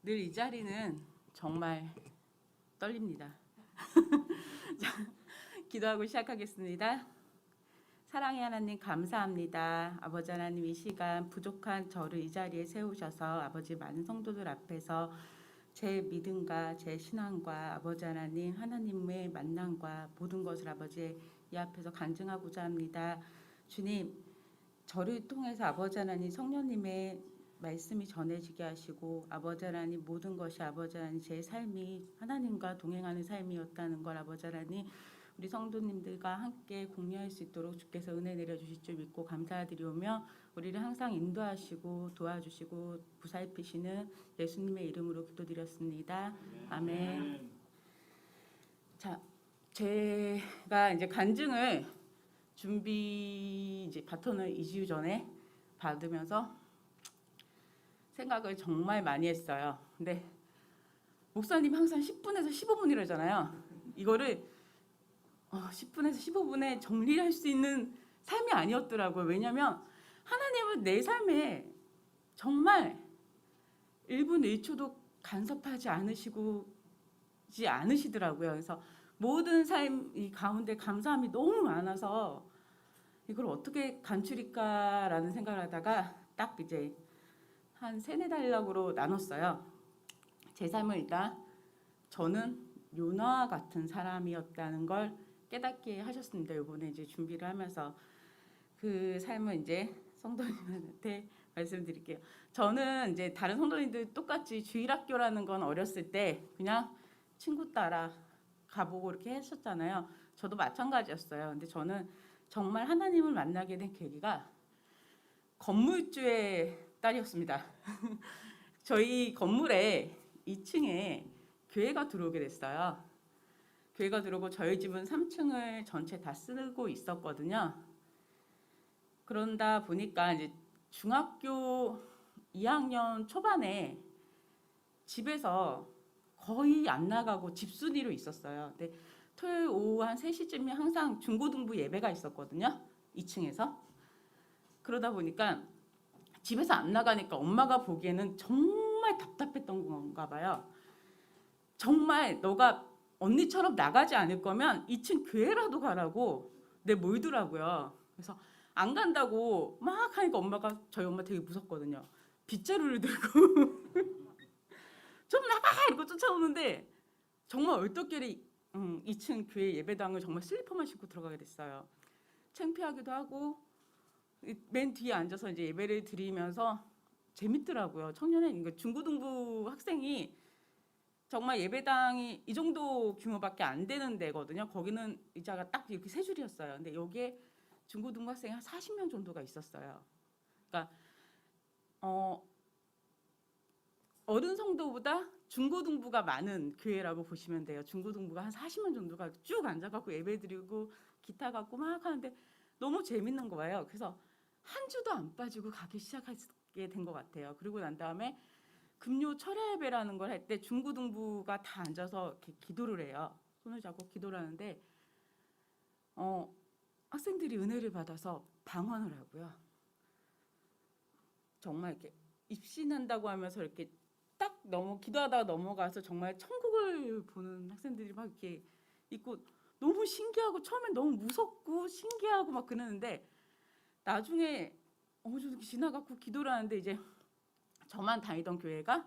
늘 이 자리는 정말 떨립니다. 자, 기도하고 시작하겠습니다. 사랑의 하나님 감사합니다. 아버지 하나님 이 시간 부족한 저를 이 자리에 세우셔서 아버지 많은 성도들 앞에서 제 믿음과 제 신앙과 아버지 하나님 하나님의 만남과 모든 것을 아버지 이 앞에서 간증하고자 합니다. 주님, 저를 통해서 아버지 하나님 성령님의 말씀이 전해지게 하시고 아버지 하나님 모든 것이 아버지 하나님 제 삶이 하나님과 동행하는 삶이었다는 걸 아버지 하나님 우리 성도님들과 함께 공유할 수 있도록 주께서 은혜 내려주실 줄 믿고 감사드리오며 우리를 항상 인도하시고 도와주시고 보살피시는 예수님의 이름으로 기도드렸습니다. 아멘. 자, 제가 이제 간증을 준비 이제 바톤을 2주 전에 받으면서 생각을 정말 많이 했어요. 근데 목사님 항상 10분에서 15분이라잖아요. 이거를 10분에서 15분에 정리할 수 있는 삶이 아니었더라고요. 왜냐하면 하나님은 내 삶에 정말 1분 1초도 간섭하지 않으시더라고요. 그래서 모든 삶 이 가운데 감사함이 너무 많아서 이걸 어떻게 간추릴까라는 생각을 하다가 딱 이제 한 3-4단락으로 나눴어요. 제 삶을 일단 저는 요나와 같은 사람이었다는 걸 깨닫게 하셨습니다. 이번에 이제 준비를 하면서 그 삶을 이제 성도님한테 말씀드릴게요. 저는 이제 다른 성도님들 똑같이 주일학교라는 건 어렸을 때 그냥 친구 따라 가보고 이렇게 했었잖아요. 저도 마찬가지였어요. 근데 저는 정말 하나님을 만나게 된 계기가 건물주의 딸이었습니다. 저희 건물에 2층에 교회가 들어오게 됐어요. 교회가 들어오고 저희 집은 3층을 전체 다 쓰고 있었거든요. 그런다 보니까 이제 중학교 2학년 초반에 집에서 거의 안 나가고 집순이로 있었어요. 근데 토요일 오후 한 3시쯤에 항상 중고등부 예배가 있었거든요. 2층에서. 그러다 보니까 집에서 안 나가니까 엄마가 보기에는 정말 답답했던 건가 봐요. 정말 너가 언니처럼 나가지 않을 거면 2층 교회라도 가라고 내몰더라고요. 그래서 안 간다고 막 하니까 엄마가 저희 엄마 되게 무섭거든요. 빗자루를 들고 좀 나가! 이러고 쫓아오는데 정말 얼떨결에 2층 교회 예배당을 정말 슬리퍼만 신고 들어가게 됐어요. 창피하기도 하고 맨 뒤에 앉아서 이제 예배를 드리면서 재밌더라고요. 청년회 중고등부 학생이 정말 예배당이 이 정도 규모밖에 안 되는 데거든요. 거기는 의자가 딱 이렇게 3줄이었어요. 근데 여기에 중고등부 학생이 한 40명 정도가 있었어요. 그러니까 어른 성도보다 중고등부가 많은 교회라고 보시면 돼요. 중고등부가 한 40명 정도가 쭉 앉아갖고 예배드리고 기타 갖고 막 하는데 너무 재밌는 거예요. 그래서 한 주도 안 빠지고 가기 시작하게 된 것 같아요. 그리고 난 다음에 금요 철야 예배라는 걸 할 때 중고등부가 다 앉아서 이렇게 기도를 해요. 손을 잡고 기도를 하는데 학생들이 은혜를 받아서 방언을 하고요. 정말 이렇게 입신한다고 하면서 이렇게 딱 기도하다가 넘어가서 정말 천국을 보는 학생들이 막 이렇게 있고 너무 신기하고 처음엔 너무 무섭고 신기하고 막 그러는데 나중에 어느 정도 지나가고 기도를 하는데 이제 저만 다니던 교회가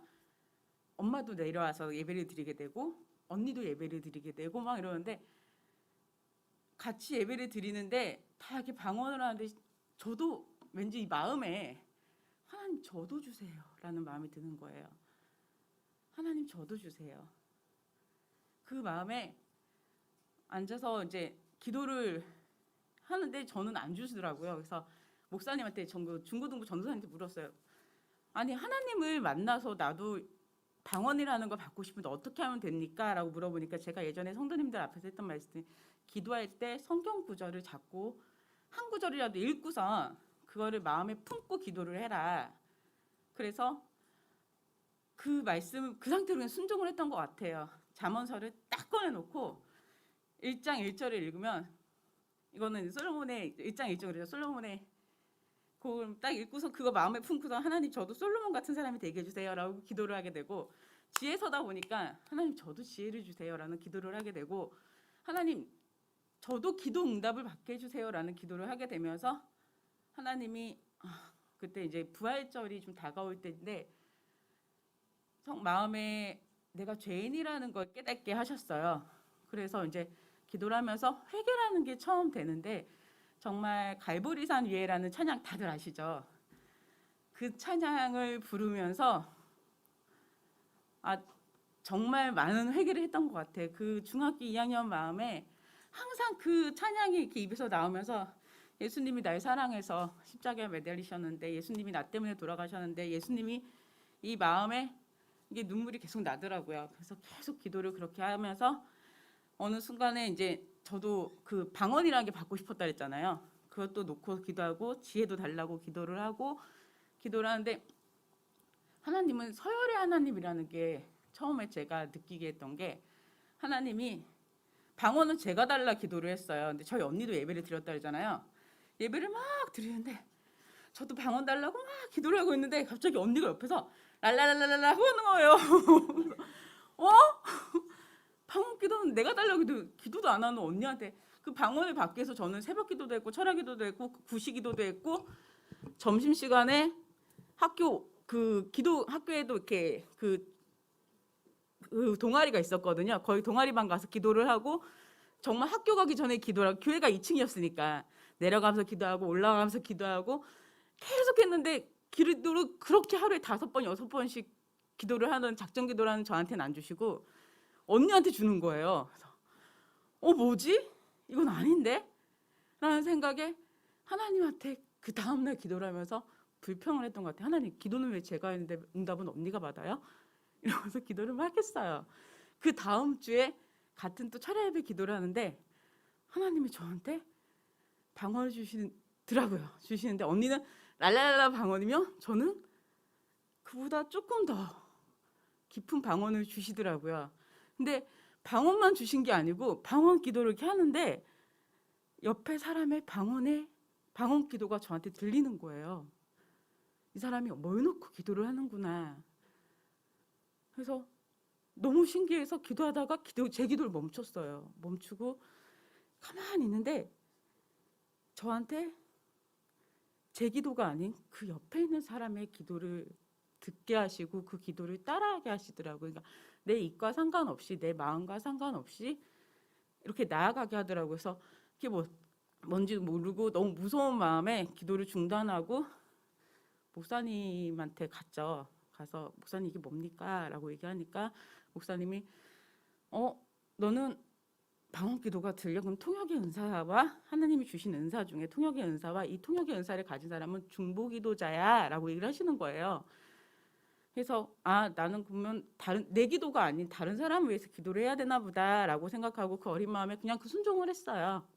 엄마도 내려와서 예배를 드리게 되고 언니도 예배를 드리게 되고 막 이러는데 같이 예배를 드리는데 다 이렇게 방언을 하는데 저도 왠지 이 마음에 하나님 저도 주세요 라는 마음이 드는 거예요. 하나님 저도 주세요. 그 마음에 앉아서 이제 기도를 하는데 저는 안 주시더라고요. 그래서 목사님한테 중고등부 전도사님한테 물었어요. 아니 하나님을 만나서 나도 방언이라는 걸 받고 싶은데 어떻게 하면 됩니까? 라고 물어보니까 제가 예전에 성도님들 앞에서 했던 말씀이 기도할 때 성경 구절을 잡고 한 구절이라도 읽고서 그거를 마음에 품고 기도를 해라. 그래서 그 말씀 그 상태로 그냥 순종을 했던 것 같아요. 잠언서를 딱 꺼내놓고 1장 1절을 읽으면 이거는 솔로몬의 1장 1절이죠. 솔로몬의 그걸 딱 읽고서 그거 마음에 품고서 하나님 저도 솔로몬 같은 사람이 되게 해주세요라고 기도를 하게 되고, 지혜 서다 보니까 하나님 저도 지혜를 주세요라는 기도를 하게 되고, 하나님 저도 기도 응답을 받게 해주세요라는 기도를 하게 되면서 하나님이 그때 이제 부활절이 좀 다가올 때인데 마음에 내가 죄인이라는 걸 깨닫게 하셨어요. 그래서 이제 기도를 하면서 회개라는 게 처음 되는데, 정말 갈보리산 위에라는 찬양 다들 아시죠? 그 찬양을 부르면서 정말 많은 회개를 했던 것 같아. 그 중학교 2학년 마음에 항상 그 찬양이 이렇게 입에서 나오면서, 예수님이 날 사랑해서 십자가에 매달리셨는데, 예수님이 나 때문에 돌아가셨는데, 예수님이 이 마음에 이게 눈물이 계속 나더라고요. 그래서 계속 기도를 그렇게 하면서 어느 순간에 이제 저도 그 방언이라는 게 받고 싶었다 그랬잖아요. 그것도 놓고 기도하고 지혜도 달라고 기도를 하고 기도를 하는데, 하나님은 서열의 하나님이라는 게 처음에 제가 느끼게 했던 게, 하나님이 방언은 제가 달라 기도를 했어요. 근데 저희 언니도 예배를 드렸다 그러잖아요. 예배를 막 드리는데 저도 방언 달라고 막 기도를 하고 있는데 갑자기 언니가 옆에서 랄랄랄랄라 하고 하는 거예요. 어? 방언 기도는 내가 달라고 기도도 안 하는 언니한테 그 방언을 받기 위해서 저는 새벽 기도도 했고 철학 기도도 했고 구시 기도도 했고, 점심 시간에 학교 그 기도 학교에도 이렇게 그 동아리가 있었거든요. 거의 동아리반 가서 기도를 하고, 정말 학교 가기 전에 기도를 하고, 교회가 2층이었으니까 내려가면서 기도하고 올라가면서 기도하고 계속 했는데, 기도를 그렇게 하루에 5번 6번씩 기도를 하는 작정 기도를 하는 저한테는 안 주시고 언니한테 주는 거예요. 그래서 뭐지? 이건 아닌데? 라는 생각에 하나님한테 그 다음날 기도를 하면서 불평을 했던 것 같아요. 하나님, 기도는 왜 제가 했는데 응답은 언니가 받아요? 이러면서 기도를 막 했어요. 그 다음 주에 같은 또 철야 예배 기도를 하는데 하나님이 저한테 방언을 주시는데, 언니는 랄랄랄라 방언이며 저는 그보다 조금 더 깊은 방언을 주시더라고요. 근데 방언만 주신 게 아니고 방언 기도를 이렇게 하는데 옆에 사람의 방언 기도가 저한테 들리는 거예요. 이 사람이 뭘 놓고 기도를 하는구나. 그래서 너무 신기해서 기도하다가 제 기도를 멈췄어요. 멈추고 가만히 있는데 저한테 제 기도가 아닌 그 옆에 있는 사람의 기도를 듣게 하시고 그 기도를 따라하게 하시더라고요. 그러니까 내 입과 상관없이 내 마음과 상관없이 이렇게 나아가게 하더라고요. 그래서 그게 뭔지 모르고 너무 무서운 마음에 기도를 중단하고 목사님한테 갔죠. 가서 목사님 이게 뭡니까? 라고 얘기하니까 목사님이 너는 방언 기도가 들려? 그럼 통역의 은사와 하나님이 주신 은사 중에 통역의 은사와 이 통역의 은사를 가진 사람은 중보 기도자야 라고 얘기를 하시는 거예요. 그래서 나는 그러면 내 기도가 아닌 다른 사람을 위해서 기도를 해야 되나 보다 라고 생각하고 그 어린 마음에 그냥 그 순종을 했어요.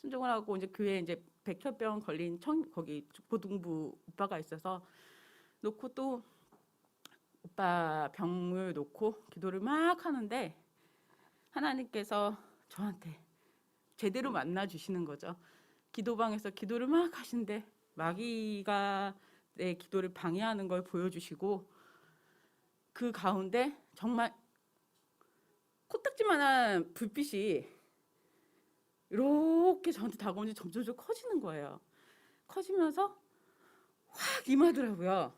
순종을 하고 이제 교회에 이제 백혈병 걸린 거기 고등부 오빠가 있어서 놓고 또 오빠 병을 놓고 기도를 막 하는데 하나님께서 저한테 제대로 만나 주시는 거죠. 기도방에서 기도를 막 하시는데 마귀가 내 기도를 방해하는 걸 보여주시고, 그 가운데 정말 코딱지만한 불빛이 이렇게 저한테 다가오는지 점점 커지는 거예요. 커지면서 확 임하더라고요.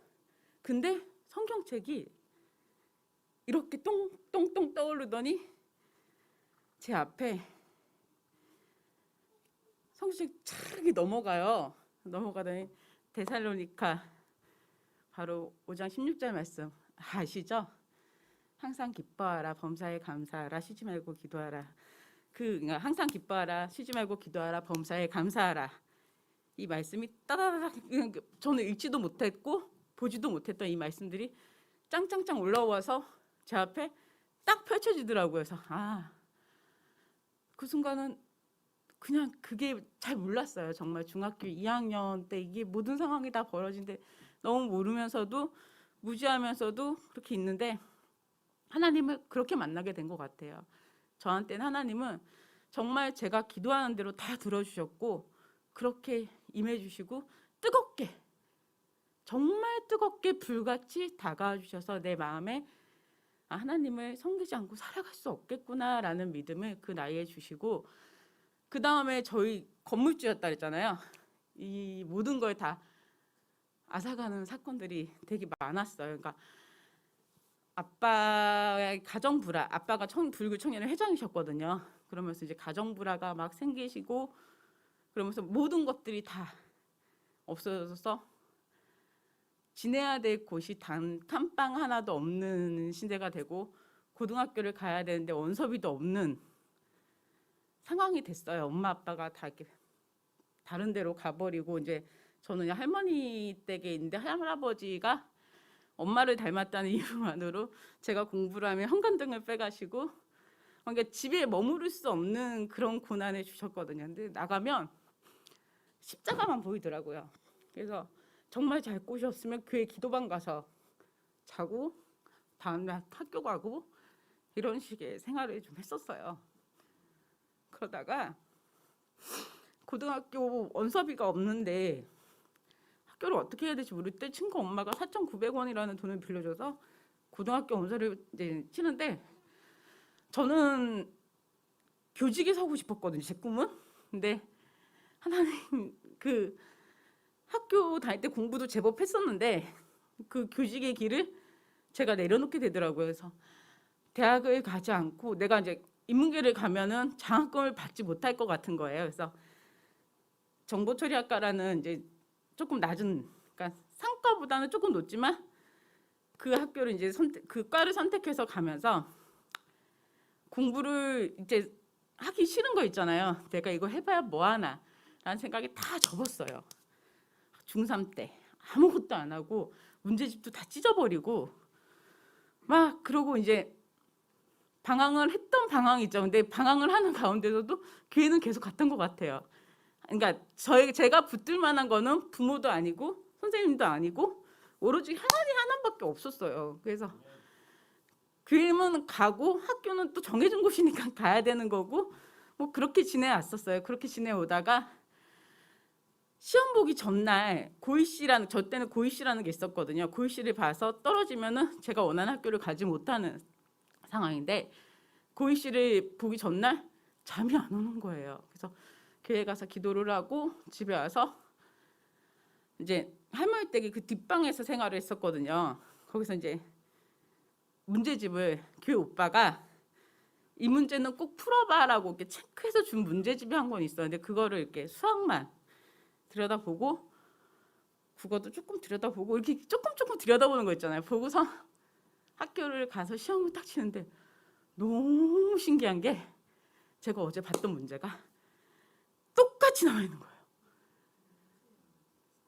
근데 성경책이 이렇게 똥똥똥 떠오르더니 제 앞에 성경책 착 넘어가요. 넘어가더니 데살로니가 바로 5장 16절 말씀 아시죠? 항상 기뻐하라, 범사에 감사하라, 쉬지 말고 기도하라. 그러니까 항상 기뻐하라, 쉬지 말고 기도하라, 범사에 감사하라. 이 말씀이 따다다닥, 저는 읽지도 못했고 보지도 못했던 이 말씀들이 짱짱짱 올라와서 제 앞에 딱 펼쳐지더라고요. 그래서 그 순간은 그냥 그게 잘 몰랐어요. 정말 중학교 2학년 때 이게 모든 상황이 다 벌어진데 너무 모르면서도 무지하면서도 그렇게 있는데 하나님을 그렇게 만나게 된 것 같아요. 저한테는 하나님은 정말 제가 기도하는 대로 다 들어주셨고 그렇게 임해주시고 뜨겁게 정말 뜨겁게 불같이 다가와 주셔서 내 마음에 하나님을 섬기지 않고 살아갈 수 없겠구나라는 믿음을 그 나이에 주시고, 그 다음에 저희 건물주였다 그랬잖아요. 이 모든 걸 다 앗아가는 사건들이 되게 많았어요. 그러니까 아빠의 가정 불화, 아빠가 불교 청년회 회장이셨거든요. 그러면서 이제 가정 불화가 막 생기시고, 그러면서 모든 것들이 다 없어져서 지내야 될 곳이 단 칸방 하나도 없는 시대가 되고, 고등학교를 가야 되는데 원서비도 없는 상황이 됐어요. 엄마 아빠가 다 이렇게 다른 데로 가버리고, 이제 저는 할머니 댁에 있는데 할아버지가 엄마를 닮았다는 이유만으로 제가 공부를 하면 현관등을 빼가시고, 그러니까 집에 머무를 수 없는 그런 고난을 주셨거든요. 근데 나가면 십자가만 보이더라고요. 그래서 정말 잘 꼬셨으면 교회 기도방 가서 자고 다음날 학교 가고 이런 식의 생활을 좀 했었어요. 그러다가 고등학교 원서비가 없는데 학교를 어떻게 해야 될지 모를 때 친구 엄마가 4,900원이라는 돈을 빌려줘서 고등학교 원서를 이제 치는데, 저는 교직에 서고 싶었거든요, 제 꿈은. 근데 하나님, 그 학교 다닐 때 공부도 제법 했었는데 그 교직의 길을 제가 내려놓게 되더라고요. 그래서 대학을 가지 않고 내가 이제 인문계를 가면은 장학금을 받지 못할 것 같은 거예요. 그래서 정보처리학과라는 이제 조금 낮은, 그러니까 상과보다는 조금 높지만 그 학교를 이제 그 과를 선택해서 가면서 공부를 이제 하기 싫은 거 있잖아요. 내가 이거 해봐야 뭐 하나 라는 생각이 다 접었어요. 중3 때 아무것도 안 하고 문제집도 다 찢어버리고 막 그러고 이제 방황을 했던 방황이 있죠. 근데 방황을 하는 가운데서도 교회는 계속 갔던 것 같아요. 그러니까 제가 붙들 만한 거는 부모도 아니고 선생님도 아니고 오로지 하나님 하나밖에 없었어요. 그래서 교회는 가고 학교는 또 정해진 곳이니까 가야 되는 거고, 뭐 그렇게 지내왔었어요. 그렇게 지내오다가 시험 보기 전날 고일시라는, 저 때는 고일시라는 게 있었거든요. 고일시를 봐서 떨어지면은 제가 원하는 학교를 가지 못하는 상황인데, 고일시를 보기 전날 잠이 안 오는 거예요. 그래서 교회 가서 기도를 하고 집에 와서 이제 할머니 댁에 그 뒷방에서 생활을 했었거든요. 거기서 이제 문제집을 교회 오빠가 이 문제는 꼭 풀어봐라고 이렇게 체크해서 준 문제집이 한 권 있었는데, 그거를 이렇게 수학만 들여다보고 국어도 조금 들여다보고 이렇게 조금 들여다보는 거 있잖아요. 보고서 학교를 가서 시험을 딱 치는데 너무 신기한 게, 제가 어제 봤던 문제가 똑같이 나와 있는 거예요.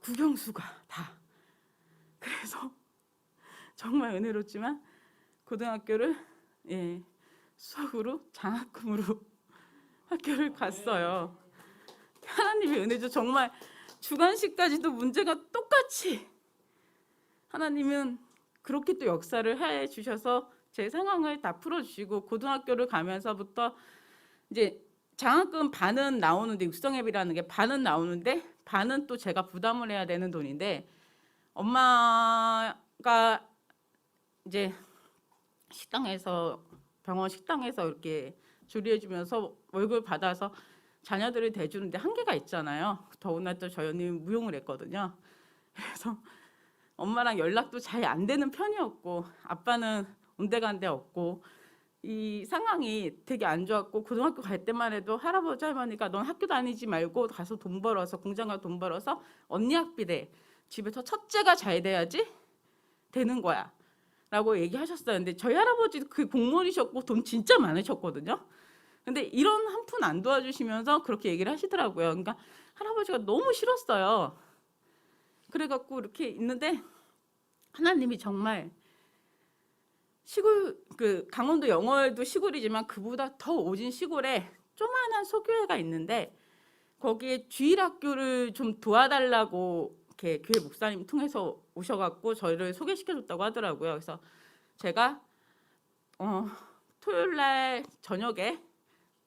국영수가 다. 그래서 정말 은혜롭지만 고등학교를 수학으로 장학금으로 학교를 갔어요. 하나님의 은혜죠. 정말 주관식까지도 문제가 똑같이, 하나님은 그렇게 또 역사를 해 주셔서 제 상황을 다 풀어주시고, 고등학교를 가면서부터 이제 장학금 반은 나오는데, 육성회비라는 게 반은 나오는데 반은 또 제가 부담을 해야 되는 돈인데, 엄마가 이제 식당에서, 병원 식당에서 이렇게 조리해주면서 월급을 받아서 자녀들을 대주는데 한계가 있잖아요. 더구나 또 저희 언니는 무용을 했거든요. 그래서 엄마랑 연락도 잘 안 되는 편이었고, 아빠는 온데간데 없고, 이 상황이 되게 안 좋았고, 고등학교 갈 때만 해도 할아버지 할머니가 넌 학교 다니지 말고 가서 돈 벌어서, 공장 가서 돈 벌어서 언니 학비 내, 집에서 첫째가 잘 돼야지 되는 거야 라고 얘기하셨어요. 근데 저희 할아버지도 그 공무원이셨고 돈 진짜 많으셨거든요. 근데 이런 한 푼 안 도와주시면서 그렇게 얘기를 하시더라고요. 그러니까 할아버지가 너무 싫었어요. 그래갖고 이렇게 있는데 하나님이 정말, 시골, 그 강원도 영월도 시골이지만 그보다 더 오진 시골에 조그만한 소교회가 있는데, 거기에 주일학교를 좀 도와달라고 이렇게 교회 목사님 통해서 오셔갖고 저희를 소개시켜줬다고 하더라고요. 그래서 제가 토요일날 저녁에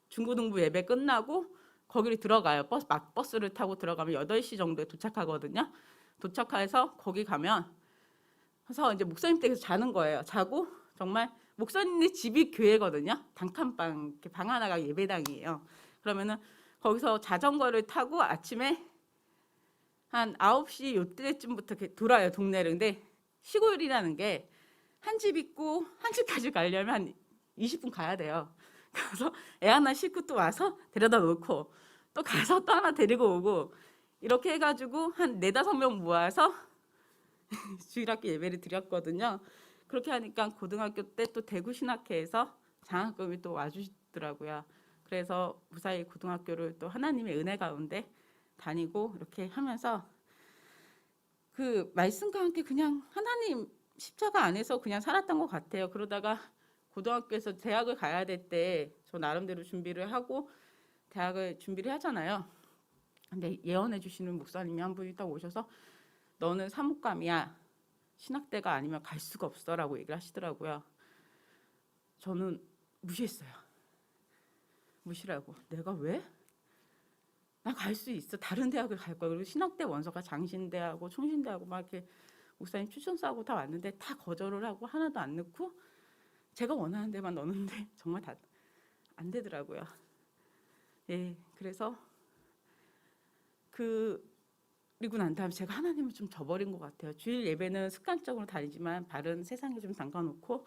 중고등부 예배 끝나고 거기를 들어가요. 버스를 타고 들어가면 8시 정도에 도착하거든요. 도착해서 거기 가면 그래서 이제 목사님 댁에서 자는 거예요. 자고 정말 목사님네 집이 교회거든요. 단칸방 이렇게 방 하나가 예배당이에요. 그러면은 거기서 자전거를 타고 아침에 한 9시 요때쯤부터 이렇게 돌아요, 동네를. 근데 시골이라는 게 한 집 있고 한 집까지 가려면 한 20분 가야 돼요. 그래서 애 하나 싣고 또 와서 데려다 놓고 또 가서 또 하나 데리고 오고 이렇게 해가지고 한 4-5명 모아서 주일학교 예배를 드렸거든요. 그렇게 하니까 고등학교 때 또 대구신학회에서 장학금이 또 와주시더라고요. 그래서 무사히 고등학교를 또 하나님의 은혜 가운데 다니고 이렇게 하면서 그 말씀과 함께 그냥 하나님 십자가 안에서 그냥 살았던 것 같아요. 그러다가 고등학교에서 대학을 가야 될 때 저 나름대로 준비를 하고 대학을 준비를 하잖아요. 근데 예언해 주시는 목사님이 한 분이 딱 오셔서 너는 사목감이야. 신학대가 아니면 갈 수가 없어라고 얘기를 하시더라고요. 저는 무시했어요. 무시라고. 내가 왜? 나 갈 수 있어. 다른 대학을 갈 거야. 그리고 신학대 원서가 장신대하고 총신대하고 막 이렇게 목사님 추천서하고 다 왔는데 다 거절을 하고 하나도 안 넣고 제가 원하는 데만 넣는데 정말 다 안 되더라고요. 예, 그래서 그리고 난 다음에 제가 하나님을 좀 저버린 것 같아요. 주일 예배는 습관적으로 다니지만 발은 세상에 좀 담가놓고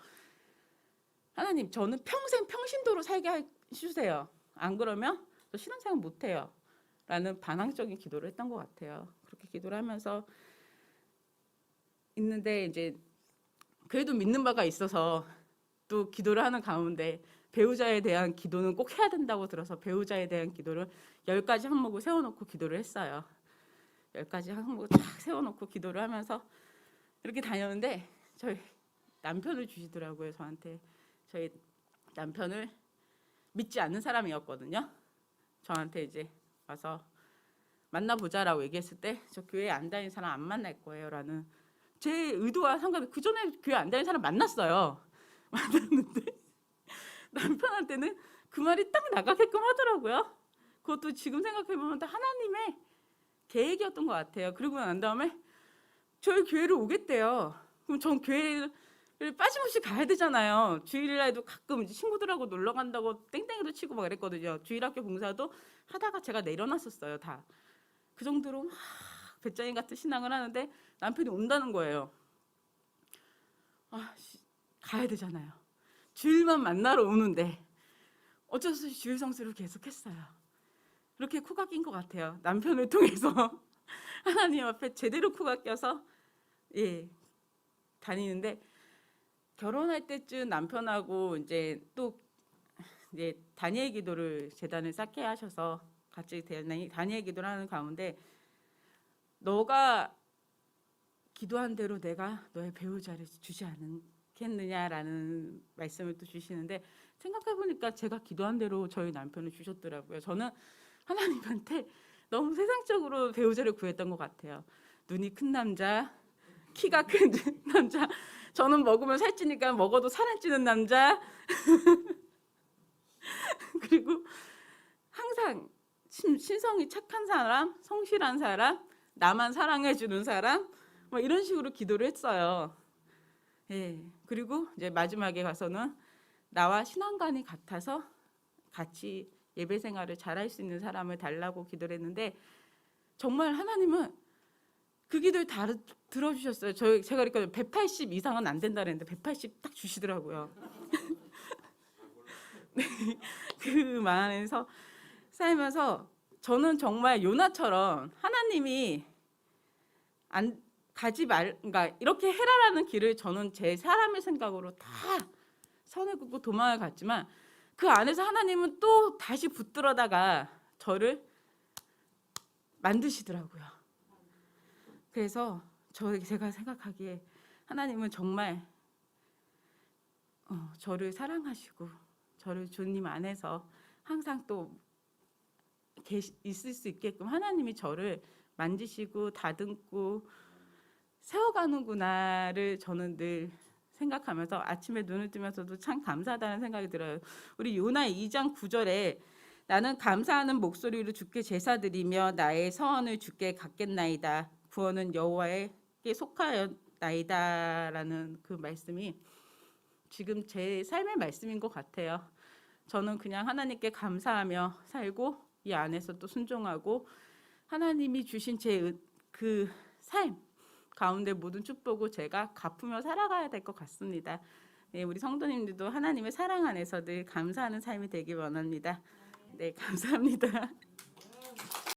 하나님 저는 평생 평신도로 살게 해주세요. 안 그러면 저 신앙생활 못해요. 라는 반항적인 기도를 했던 것 같아요. 그렇게 기도를 하면서 있는데 이제 그래도 믿는 바가 있어서 또 기도를 하는 가운데 배우자에 대한 기도는 꼭 해야 된다고 들어서 배우자에 대한 기도를 10가지 항목을 세워놓고 기도를 했어요. 10가지 항목을 딱 세워놓고 기도를 하면서 이렇게 다녔는데 저희 남편을 주시더라고요. 저한테. 저희 남편을 믿지 않는 사람이었거든요. 저한테 이제 와서 만나보자라고 얘기했을 때 저 교회 안 다니는 사람 안 만날 거예요 라는 제 의도와 상관없이 그 전에 교회 안 다니는 사람 만났어요. 만났는데 남편한테는 그 말이 딱 나가게끔 하더라고요. 그것도 지금 생각해보면 다 하나님의 계획이었던 것 같아요. 그리고 난 다음에 저희 교회를 오겠대요. 그럼 전 교회를 빠짐없이 가야 되잖아요. 주일날에도 가끔 친구들하고 놀러 간다고 땡땡이도 치고 막 그랬거든요. 주일학교 봉사도 하다가 제가 내려놨었어요. 다. 그 정도로 막 배짱이 같은 신앙을 하는데 남편이 온다는 거예요. 가야 되잖아요. 주일만 만나러 오는데 어쩔 수 없이 주일 성수를 계속했어요. 그렇게 코가 낀 것 같아요. 남편을 통해서 하나님 앞에 제대로 코가 껴서 다니는데 결혼할 때쯤 남편하고 이제 다니엘 기도를 재단을 쌓게 하셔서 같이 다니엘 기도를 하는 가운데 너가 기도한 대로 내가 너의 배우자를 주지 않겠느냐라는 말씀을 또 주시는데 생각해보니까 제가 기도한 대로 저희 남편을 주셨더라고요. 저는 하나님한테 너무 세상적으로 배우자를 구했던 것 같아요. 눈이 큰 남자, 키가 큰 남자, 저는 먹으면 살찌니까 먹어도 살 안 찌는 남자 그리고 항상 신성이 착한 사람, 성실한 사람, 나만 사랑해주는 사람 뭐 이런 식으로 기도를 했어요. 그리고 이제 마지막에 가서는 나와 신앙관이 같아서 같이 예배 생활을 잘할 수 있는 사람을 달라고 기도를 했는데 정말 하나님은 그 기도를 다 들어주셨어요. 제가 그러니까 180 이상은 안 된다 그랬는데 180 딱 주시더라고요. 네, 그 마음에서 살면서 저는 정말 요나처럼 하나님이 그러니까 이렇게 해라라는 길을 저는 제 사람의 생각으로 다 선을 긋고 도망을 갔지만 그 안에서 하나님은 또 다시 붙들어다가 저를 만드시더라고요. 그래서 제가 생각하기에 하나님은 정말 저를 사랑하시고 저를 주님 안에서 항상 또 있을 수 있게끔 하나님이 저를 만지시고 다듬고 세워가는구나를 저는 늘 생각하면서 아침에 눈을 뜨면서도 참 감사하다는 생각이 들어요. 우리 요나 2장 9절에 나는 감사하는 목소리로 주께 제사드리며 나의 서원을 주께 갚겠나이다. 구원은 여호와에게 속하였나이다라는 그 말씀이 지금 제 삶의 말씀인 것 같아요. 저는 그냥 하나님께 감사하며 살고 이 안에서 또 순종하고 하나님이 주신 제 그 삶 가운데 모든 축복을 제가 갚으며 살아가야 될 것 같습니다. 네, 우리 성도님들도 하나님의 사랑 안에서 늘 감사하는 삶이 되길 원합니다. 네, 감사합니다.